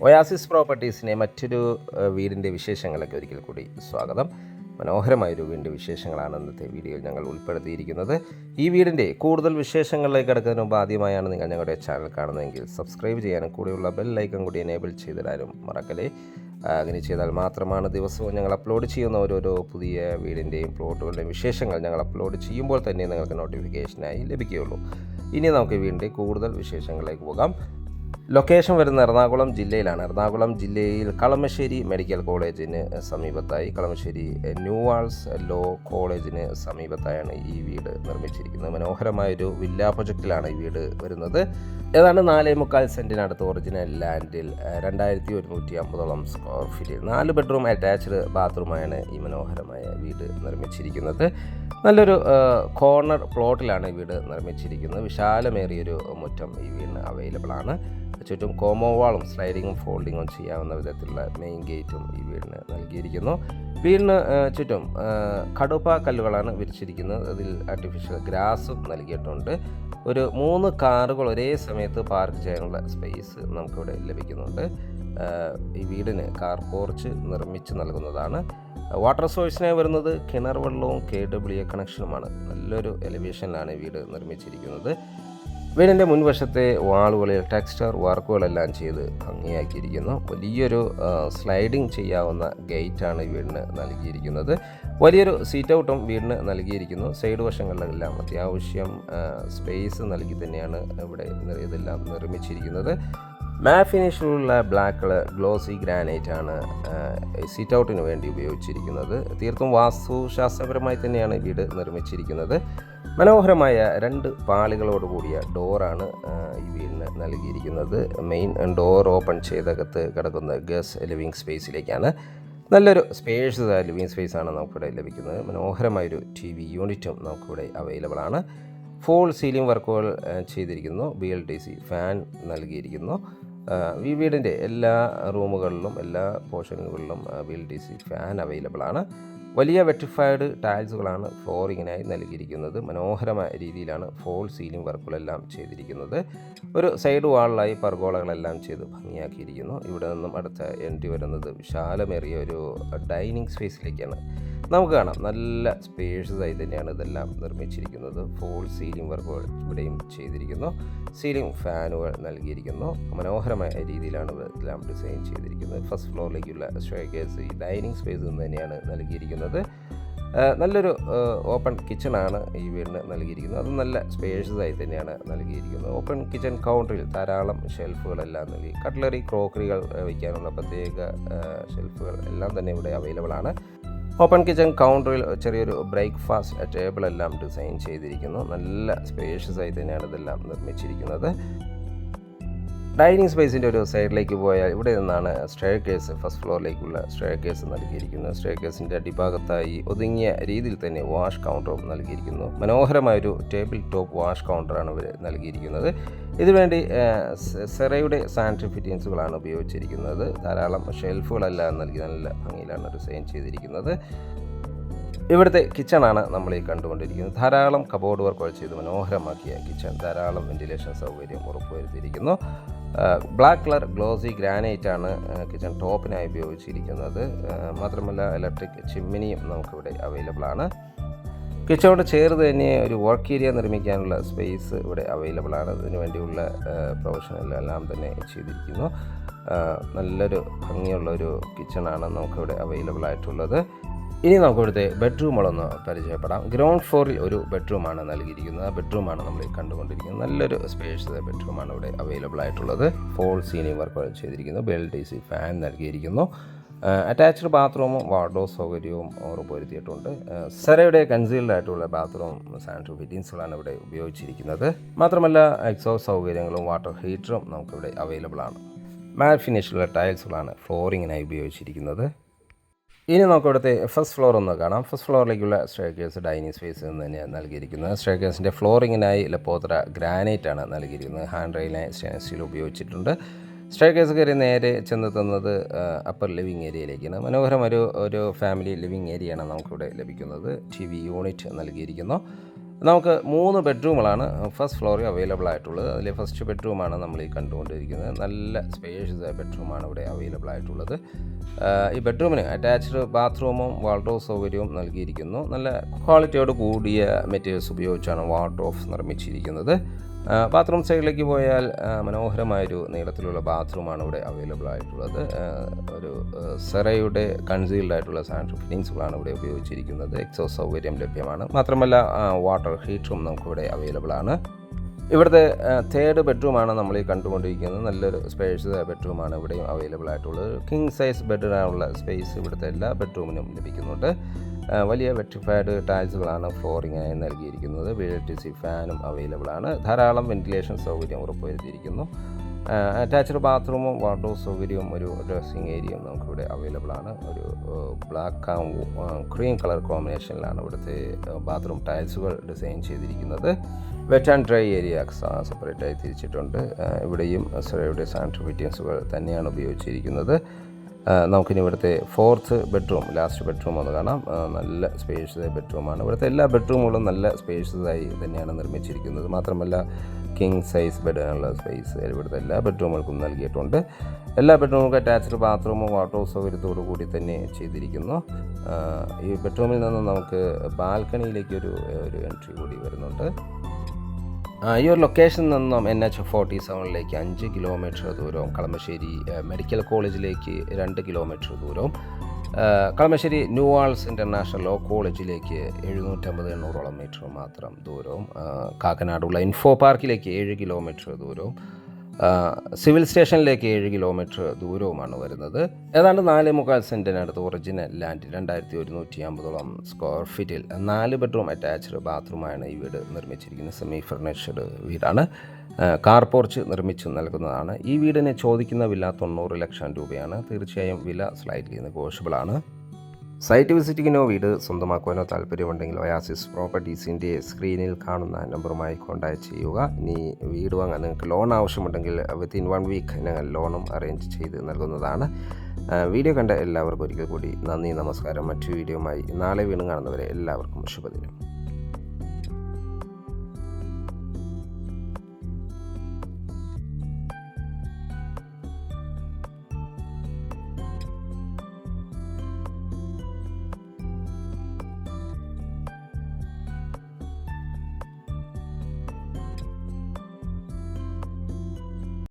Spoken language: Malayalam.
ഒയാസിസ് പ്രോപ്പർട്ടീസിനെ മറ്റൊരു വീടിൻ്റെ വിശേഷങ്ങളൊക്കെ ഒരിക്കൽ കൂടി സ്വാഗതം. മനോഹരമായൊരു വീടിൻ്റെ വിശേഷങ്ങളാണ് ഇന്നത്തെ വീഡിയോയിൽ ഞങ്ങൾ ഉൾപ്പെടുത്തിയിരിക്കുന്നത്. ഈ വീടിൻ്റെ കൂടുതൽ വിശേഷങ്ങളിലേക്ക് കിടക്കുന്നതിന് മുമ്പ് ആദ്യമായാണ് നിങ്ങൾ ഞങ്ങളുടെ ചാനൽ കാണുന്നതെങ്കിൽ സബ്സ്ക്രൈബ് ചെയ്യാനും കൂടെയുള്ള ബെൽ ഐക്കൺ കൂടി എനേബിൾ ചെയ്തിടാനും മറക്കല്ലേ. അങ്ങനെ ചെയ്താൽ മാത്രമാണ് ദിവസവും ഞങ്ങൾ അപ്ലോഡ് ചെയ്യുന്ന ഓരോരോ പുതിയ വീടിൻ്റെയും പ്ലോട്ടുകളുടെയും വിശേഷങ്ങൾ ഞങ്ങൾ അപ്ലോഡ് ചെയ്യുമ്പോൾ തന്നെ നിങ്ങൾക്ക് നോട്ടിഫിക്കേഷനായി ലഭിക്കുകയുള്ളൂ. ഇനി നമുക്ക് വീടിൻ്റെ കൂടുതൽ വിശേഷങ്ങളിലേക്ക് പോകാം. ലൊക്കേഷൻ വരുന്ന എറണാകുളം ജില്ലയിലാണ്. എറണാകുളം ജില്ലയിൽ കളമശ്ശേരി മെഡിക്കൽ കോളേജിന് സമീപത്തായി, കളമശ്ശേരി ന്യൂവാൾസ് ലോ കോളേജിന് സമീപത്തായാണ് ഈ വീട് നിർമ്മിച്ചിരിക്കുന്നത്. മനോഹരമായൊരു വില്ലാ പ്രൊജക്റ്റിലാണ് ഈ വീട് വരുന്നത്. ഏതാണ്ട് 4.25 സെൻറ്റിനടുത്ത് ഒറിജിനൽ ലാൻഡിൽ 2150 സ്ക്വയർ ഫീറ്റിൽ 4 ബെഡ്റൂം അറ്റാച്ച്ഡ് ബാത്റൂമായാണ് ഈ മനോഹരമായ വീട് നിർമ്മിച്ചിരിക്കുന്നത്. നല്ലൊരു കോർണർ പ്ലോട്ടിലാണ് ഈ വീട് നിർമ്മിച്ചിരിക്കുന്നത്. വിശാലമേറിയൊരു മുറ്റം ഈ വീടിന് അവൈലബിൾ ആണ്. ചുറ്റും കോമോ വാളും സ്ലൈഡിങ്ങും ഫോൾഡിങ്ങും ചെയ്യാവുന്ന വിധത്തിലുള്ള മെയിൻ ഗേറ്റും ഈ വീടിന് നൽകിയിരിക്കുന്നു. വീടിന് ചുറ്റും കടുപ്പ കല്ലുകളാണ് വിരിച്ചിരിക്കുന്നത്. അതിൽ ആർട്ടിഫിഷ്യൽ ഗ്രാസും നൽകിയിട്ടുണ്ട്. ഒരു 3 കാറുകൾ ഒരേ സമയത്ത് പാർക്ക് ചെയ്യാനുള്ള സ്പേസ് നമുക്കിവിടെ ലഭിക്കുന്നുണ്ട്. ഈ വീടിന് കാർ പോർച്ച് നിർമ്മിച്ച് നൽകുന്നതാണ്. വാട്ടർ സോഴ്സിനായി വരുന്നത് കിണർ വെള്ളവും KWA കണക്ഷനുമാണ്. നല്ലൊരു എലിവേഷനിലാണ് ഈ വീട് നിർമ്മിച്ചിരിക്കുന്നത്. വീടിൻ്റെ മുൻവശത്തെ വാളുകളിൽ ടെക്സ്ചർ വർക്കുകളെല്ലാം ചെയ്ത് ഭംഗിയാക്കിയിരിക്കുന്നു. വലിയൊരു സ്ലൈഡിങ് ചെയ്യാവുന്ന ഗേറ്റാണ് ഈ വീടിന് നൽകിയിരിക്കുന്നത്. വലിയൊരു സീറ്റ് ഔട്ടും വീടിന് നൽകിയിരിക്കുന്നു. സൈഡ് വശങ്ങളിലെല്ലാം അത്യാവശ്യം സ്പേസ് നൽകി തന്നെയാണ് ഇവിടെ ഇതെല്ലാം നിർമ്മിച്ചിരിക്കുന്നത്. മാറ്റ് ഫിനിഷിലുള്ള ബ്ലാക്ക് കളർ ഗ്ലോസി ഗ്രാനൈറ്റ് ആണ് സീറ്റ് ഔട്ടിന് വേണ്ടി ഉപയോഗിച്ചിരിക്കുന്നത്. തീർത്തും വാസ്തുശാസ്ത്രപരമായി തന്നെയാണ് വീട് നിർമ്മിച്ചിരിക്കുന്നത്. മനോഹരമായ 2 പാളികളോട് കൂടിയ ഡോറാണ് ഈ വീടിന് നൽകിയിരിക്കുന്നത്. മെയിൻ ഡോർ ഓപ്പൺ ചെയ്തകത്ത് കിടക്കുന്ന ഗസ്റ്റ് ലിവിങ് സ്പേസിലേക്കാണ്. നല്ലൊരു സ്പേഷ്യസ് ആയ ലിവിങ് സ്പേസാണ് നമുക്കിവിടെ ലഭിക്കുന്നത്. മനോഹരമായൊരു TV യൂണിറ്റും നമുക്കിവിടെ അവൈലബിൾ ആണ്. ഫുൾ സീലിംഗ് വർക്കുകൾ ചെയ്തിരിക്കുന്നു. BLDC ഫാൻ നൽകിയിരിക്കുന്നു. ഈ വീടിൻ്റെ എല്ലാ റൂമുകളിലും എല്ലാ പോർഷനുകളിലും BLDC ഫാൻ അവൈലബിൾ ആണ്. വലിയ വെറ്റിഫൈഡ് ടൈൽസുകളാണ് ഫ്ലോറിങ്ങിനായി നൽകിയിരിക്കുന്നത്. മനോഹരമായ രീതിയിലാണ് ഫോൾ സീലിംഗ് വർക്കുകളെല്ലാം ചെയ്തിരിക്കുന്നത്. ഒരു സൈഡ് വാളിലായി പർഗോളകളെല്ലാം ചെയ്ത് ഭംഗിയാക്കിയിരിക്കുന്നു. ഇവിടെ നിന്നും അടുത്ത എൻട്രി വരുന്നത് വിശാലമേറിയ ഒരു ഡൈനിങ് സ്പേസിലേക്കാണ്. നമുക്ക് കാണാം നല്ല സ്പേഷ്യസായി തന്നെയാണ് ഇതെല്ലാം നിർമ്മിച്ചിരിക്കുന്നത്. ഫോൾ സീലിംഗ് വർക്കുകൾ ഇവിടെയും ചെയ്തിരിക്കുന്നു. സീലിംഗ് ഫാനുകൾ നൽകിയിരിക്കുന്നു. മനോഹരമായ രീതിയിലാണ് ഇതെല്ലാം ഡിസൈൻ ചെയ്തിരിക്കുന്നത്. ഫസ്റ്റ് ഫ്ലോറിലേക്കുള്ള സ്റ്റെയർകേസ് ഈ ഡൈനിങ് സ്പേസിൽ നിന്ന് തന്നെയാണ് നൽകിയിരിക്കുന്നത്. നല്ലൊരു ഓപ്പൺ കിച്ചണാണ് ഈ വീടിന് നൽകിയിരിക്കുന്നത്. അത് നല്ല സ്പേഷ്യസായി തന്നെയാണ് നൽകിയിരിക്കുന്നത്. ഓപ്പൺ കിച്ചൺ കൗണ്ടറിൽ ധാരാളം ഷെൽഫുകളെല്ലാം നൽകി. കട്ട്ലറി ക്രോക്കറികൾ വയ്ക്കാനുള്ള പ്രത്യേക ഷെൽഫുകൾ എല്ലാം തന്നെ ഇവിടെ അവൈലബിൾ ആണ്. ഓപ്പൺ കിച്ചൺ കൗണ്ടറിൽ ചെറിയൊരു ബ്രേക്ക്ഫാസ്റ്റ് ടേബിളെല്ലാം ഡിസൈൻ ചെയ്തിരിക്കുന്നു. നല്ല സ്പേഷ്യസായി തന്നെയാണ് ഇതെല്ലാം നിർമ്മിച്ചിരിക്കുന്നത്. ഡൈനിങ് സ്പേസിൻ്റെ ഒരു സൈഡിലേക്ക് പോയാൽ ഇവിടെ നിന്നാണ് സ്റ്റെയർകേസ് ഫസ്റ്റ് ഫ്ലോറിലേക്കുള്ള സ്റ്റെയർകേസ് നൽകിയിരിക്കുന്നത്. സ്റ്റെയർകേസിൻ്റെ അടിഭാഗത്തായി ഒതുങ്ങിയ രീതിയിൽ തന്നെ വാഷ് കൗണ്ടറും നൽകിയിരിക്കുന്നു. മനോഹരമായൊരു ടേബിൾ ടോപ്പ് വാഷ് കൗണ്ടറാണ് ഇവർ നൽകിയിരിക്കുന്നത്. ഇതുവേണ്ടി സെറയുടെ സാനിറ്ററി ഫിറ്റിങ്സുകളാണ് ഉപയോഗിച്ചിരിക്കുന്നത്. ധാരാളം ഷെൽഫുകളെല്ലാം നൽകി നല്ല ഭംഗിയിലാണ് ഡിസൈൻ ചെയ്തിരിക്കുന്നത്. ഇവിടുത്തെ കിച്ചണാണ് നമ്മൾ ഈ കണ്ടുകൊണ്ടിരിക്കുന്നത്. ധാരാളം കബോർഡ് വർക്കുകൾ ചെയ്ത് മനോഹരമാക്കിയ കിച്ചൺ. ധാരാളം വെന്റിലേഷൻ സൗകര്യം ഉറപ്പുവരുത്തിയിരിക്കുന്നു. ബ്ലാക്ക് കളർ ഗ്ലോസി ഗ്രാനൈറ്റ് ആണ് കിച്ചൺ ടോപ്പിനായി ഉപയോഗിച്ചിരിക്കുന്നത്. മാത്രമല്ല ഇലക്ട്രിക് ചിമ്മിനിയും നമുക്കിവിടെ അവൈലബിൾ ആണ്. കിച്ചണോട് ചേർന്ന് തന്നെ ഒരു വർക്ക് ഏരിയ നിർമ്മിക്കാനുള്ള സ്പേസ് ഇവിടെ അവൈലബിൾ ആണ്. അതിനു വേണ്ടിയുള്ള പ്രൊഫഷണലെല്ലാം തന്നെ ചെയ്തിരിക്കുന്നു. നല്ലൊരു ഭംഗിയുള്ളൊരു കിച്ചണാണ് നമുക്കിവിടെ അവൈലബിൾ ആയിട്ടുള്ളത്. ഇനി നമുക്ക് ഇവിടുത്തെ ബെഡ്റൂമുകളൊന്ന് പരിചയപ്പെടാം. ഗ്രൗണ്ട് ഫ്ലോറിൽ ഒരു ബെഡ്റൂമാണ് നൽകിയിരിക്കുന്നത്. ആ ബെഡ്റൂമാണ് നമ്മൾ കണ്ടുകൊണ്ടിരിക്കുന്നത്. നല്ലൊരു സ്പേഷ്യസ് ബെഡ്റൂമാണ് ഇവിടെ അവൈലബിൾ ആയിട്ടുള്ളത്. ഫോൾ സീലിംഗ് വർക്ക് ചെയ്തിരിക്കുന്നു. BLDC ഫാൻ നൽകിയിരിക്കുന്നു. അറ്റാച്ച്ഡ് ബാത്റൂമും വാർഡ്രോബ് സൗകര്യവും ഉറപ്പുവരുത്തിയിട്ടുണ്ട്. സെറയുടെ കൺസീൽഡ് ആയിട്ടുള്ള ബാത്റൂം സാനിറ്ററി ഫിറ്റിങ്സുകളാണ് ഇവിടെ ഉപയോഗിച്ചിരിക്കുന്നത്. മാത്രമല്ല എക്സോസ്റ്റ് സൗകര്യങ്ങളും വാട്ടർ ഹീറ്ററും നമുക്കിവിടെ അവൈലബിൾ ആണ്. മാറ്റ് ഫിനിഷിലുള്ള ടൈൽസുകളാണ് ഫ്ലോറിങ്ങിനായി ഉപയോഗിച്ചിരിക്കുന്നത്. ഇനി നമുക്ക് ഇവിടുത്തെ ഫസ്റ്റ് ഫ്ലോർ ഒന്ന് കാണാം. ഫസ്റ്റ് ഫ്ലോറിലേക്കുള്ള സ്റ്റെയർകേസ് ഡൈനിങ് സ്പേസ് എന്ന് തന്നെയാണ് നൽകിയിരിക്കുന്നത്. സ്റ്റെയർകേസിൻ്റെ ഫ്ലോറിങ്ങിനായി ലപ്പോത്ര ഗ്രാനൈറ്റ് ആണ് നൽകിയിരിക്കുന്നത്. ഹാൻഡ് റെയിലിനായി സ്റ്റെയിൻലെസ് സ്റ്റീൽ ഉപയോഗിച്ചിട്ടുണ്ട്. സ്റ്റെയർകേസ് കയറി നേരെ ചെന്നെത്തുന്നത് അപ്പർ ലിവിങ് ഏരിയയിലേക്കാണ്. മനോഹരം ഒരു ഫാമിലി ലിവിങ് ഏരിയയാണ് നമുക്കിവിടെ ലഭിക്കുന്നത്. TV യൂണിറ്റ് നൽകിയിരിക്കുന്നു. നമുക്ക് 3 ബെഡ്റൂമുകളാണ് ഫസ്റ്റ് ഫ്ലോറിൽ അവൈലബിൾ ആയിട്ടുള്ളത്. അതിലെ ഫസ്റ്റ് ബെഡ്റൂമാണ് നമ്മൾ ഈ കണ്ടുകൊണ്ടിരിക്കുന്നത്. നല്ല സ്പേഷ്യസ് ബെഡ്റൂമാണ് ഇവിടെ അവൈലബിൾ ആയിട്ടുള്ളത്. ഈ ബെഡ്റൂമിന് അറ്റാച്ച്ഡ് ബാത്റൂമും വാർഡ്രോബ് സൗകര്യവും നൽകിയിരിക്കുന്നു. നല്ല ക്വാളിറ്റിയോട് കൂടിയ മെറ്റീരിയൽസ് ഉപയോഗിച്ചാണ് വാർഡ്രോബ്സ് നിർമ്മിച്ചിരിക്കുന്നത്. ബാത്റൂം സൈഡിലേക്ക് പോയാൽ മനോഹരമായൊരു നീളത്തിലുള്ള ബാത്റൂമാണ് ഇവിടെ അവൈലബിൾ ആയിട്ടുള്ളത്. ഒരു സെറയുടെ കൺസീൽഡ് ആയിട്ടുള്ള സാനിറ്ററി ഫിറ്റിങ്സുകളാണ് ഇവിടെ ഉപയോഗിച്ചിരിക്കുന്നത്. എക്സോസ്റ്റ് സൗകര്യം ലഭ്യമാണ്. മാത്രമല്ല വാട്ടർ ഹീറ്ററും നമുക്കിവിടെ അവൈലബിൾ ആണ്. ഇവിടുത്തെ തേർഡ് ബെഡ്റൂമാണ് നമ്മൾ ഈ കണ്ടുകൊണ്ടിരിക്കുന്നത്. നല്ലൊരു സ്പേഷ്യസ് ബെഡ്റൂമാണ് ഇവിടെയും അവൈലബിൾ ആയിട്ടുള്ളത്. കിങ് സൈസ് ബെഡിനാനുള്ള സ്പേസ് ഇവിടുത്തെ എല്ലാ ബെഡ്റൂമിനും ലഭിക്കുന്നുണ്ട്. വലിയ വെട്രിഫൈഡ് ടൈൽസുകളാണ് ഫ്ലോറിങ്ങിനായി നൽകിയിരിക്കുന്നത്. VLTC ഫാനും അവൈലബിൾ ആണ്. ധാരാളം വെന്റിലേഷൻ സൗകര്യം ഉറപ്പുവരുത്തിയിരിക്കുന്നു. അറ്റാച്ച്ഡ് ബാത്റൂമും വാർഡ്രോബ് സൗകര്യവും ഒരു ഡ്രസ്സിങ് ഏരിയയും നമുക്കിവിടെ അവൈലബിൾ ആണ്. ഒരു ബ്ലാക്ക് ക്രീം കളർ കോമ്പിനേഷനിലാണ് ഇവിടുത്തെ ബാത്റൂം ടൈൽസുകൾ ഡിസൈൻ ചെയ്തിരിക്കുന്നത്. വെറ്റ് ആൻഡ് ഡ്രൈ ഏരിയ സെപ്പറേറ്റായി തിരിച്ചിട്ടുണ്ട്. ഇവിടെയും സെറയുടെ സാനിറ്ററി ഫിറ്റിങ്സുകൾ തന്നെയാണ് ഉപയോഗിച്ചിരിക്കുന്നത്. നമുക്കിനി ഇവിടുത്തെ ഫോർത്ത് ബെഡ്റൂം, ലാസ്റ്റ് ബെഡ്റൂം ഒന്ന് കാണാം. നല്ല സ്പേഷ്യസ് ബെഡ്റൂമാണ്. ഇവിടുത്തെ എല്ലാ ബെഡ്റൂമുകളും നല്ല സ്പേഷ്യസായി തന്നെയാണ് നിർമ്മിച്ചിരിക്കുന്നത്. മാത്രമല്ല കിങ് സൈസ് ബെഡിനുള്ള സ്പേസ് ഇവിടുത്തെ എല്ലാ ബെഡ്റൂമുകൾക്കും നൽകിയിട്ടുണ്ട്. എല്ലാ ബെഡ്റൂമുകൾക്കും അറ്റാച്ച്ഡ് ബാത്റൂമും വാർഡ്രോബ് സൗകര്യത്തോടു കൂടി തന്നെ ചെയ്തിരിക്കുന്നു. ഈ ബെഡ്റൂമിൽ നിന്ന് നമുക്ക് ബാൽക്കണിയിലേക്ക് ഒരു എൻട്രി കൂടി വരുന്നുണ്ട്. ഈ ഒരു ലൊക്കേഷനിൽ നിന്നും NH47 5 കിലോമീറ്റർ ദൂരവും, കളമശ്ശേരി മെഡിക്കൽ കോളേജിലേക്ക് 2 കിലോമീറ്റർ ദൂരവും, Kalamassery NUALS international law കോളേജിലേക്ക് 750-800 മീറ്റർ മാത്രം ദൂരവും, കാക്കനാടുള്ള ഇൻഫോ പാർക്കിലേക്ക് 7 കിലോമീറ്റർ ദൂരവും, സിവിൽ സ്റ്റേഷനിലേക്ക് 7 കിലോമീറ്റർ ദൂരവുമാണ് വരുന്നത്. ഏതാണ്ട് 4.25 സെൻറ്റിനടുത്ത് ഒറിജിനൽ ലാൻഡ് 2150 സ്ക്വയർ ഫീറ്റിൽ 4 ബെഡ്റൂം അറ്റാച്ച്ഡ് ബാത്റൂമാണ് ഈ വീട് നിർമ്മിച്ചിരിക്കുന്നത്. സെമി ഫർണിഷ്ഡ് വീടാണ്. കാർ പോർച്ച് നിർമ്മിച്ചു നൽകുന്നതാണ്. ഈ വീടിന് ചോദിക്കുന്ന വില 90 ലക്ഷം രൂപയാണ്. തീർച്ചയായും വില സ്ലൈറ്റ്ലി നെഗോഷ്യബിൾ ആണ്. സൈറ്റ് വിസിറ്റിങ്ങിനോ വീട് സ്വന്തമാക്കുവാനോ താല്പര്യമുണ്ടെങ്കിൽ ഒയാസിസ് പ്രോപ്പർട്ടീസിൻ്റെ സ്ക്രീനിൽ കാണുന്ന നമ്പറുമായി കോൺടാക്റ്റ് ചെയ്യുക. ഇനി വീട് വാങ്ങാൻ നിങ്ങൾക്ക് ലോൺ ആവശ്യമുണ്ടെങ്കിൽ വിത്തിൻ 1 വീക്ക് ഞങ്ങൾ ലോണും അറേഞ്ച് ചെയ്ത് നൽകുന്നതാണ്. വീഡിയോ കണ്ട എല്ലാവർക്കും ഒരിക്കൽ കൂടി നന്ദി, നമസ്കാരം. മറ്റു വീഡിയോയുമായി നാളെ വീണ്ടും കാണുന്നവരെ എല്ലാവർക്കും ശുഭദിനം.